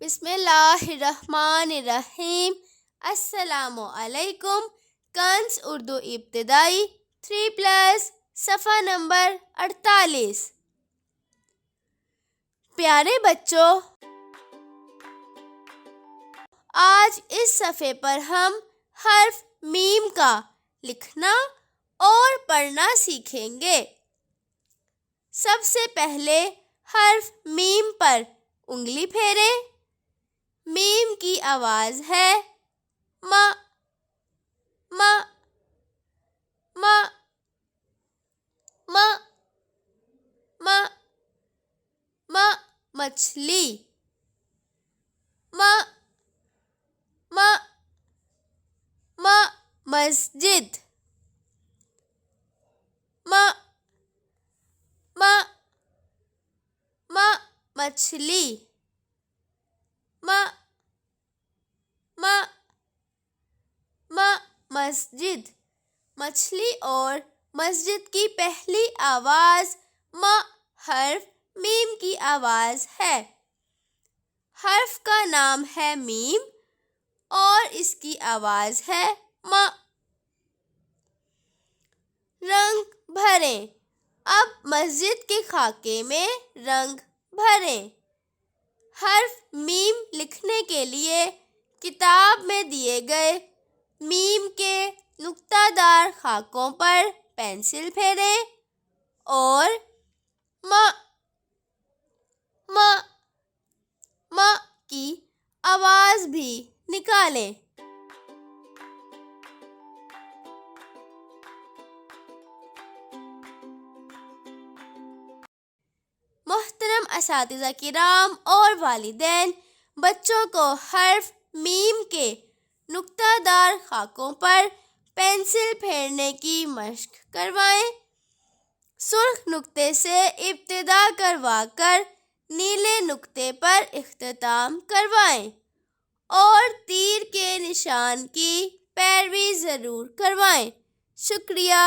بسم اللہ الرحمن الرحیم۔ السلام علیکم۔ کنز اردو ابتدائی 3+ صفحہ نمبر 48۔ پیارے بچوں، آج اس صفحے پر ہم حرف میم کا لکھنا اور پڑھنا سیکھیں گے۔ سب سے پہلے حرف میم پر انگلی پھیریں۔ میم کی آواز ہے م م م م م م مچھلی م م م مسجد م م م مچھلی م م م مسجد۔ مچھلی اور مسجد کی پہلی آواز م حرف میم کی آواز ہے۔ حرف کا نام ہے میم اور اس کی آواز ہے م۔ رنگ بھریں۔ اب مسجد کے خاکے میں رنگ بھریں۔ حرف میم لکھنے کے لیے کتاب میں دیے گئے میم کے نقطہ دار خاکوں پر پینسل پھیریں اور م م م کی آواز بھی نکالیں۔ محترم اساتذہ کرام اور والدین، بچوں کو حرف میم کے نقطہ دار خاکوں پر پینسل پھیرنے کی مشق کروائیں۔ سرخ نقطے سے ابتدا کروا کر نیلے نقطے پر اختتام کروائیں اور تیر کے نشان کی پیروی ضرور کروائیں۔ شکریہ۔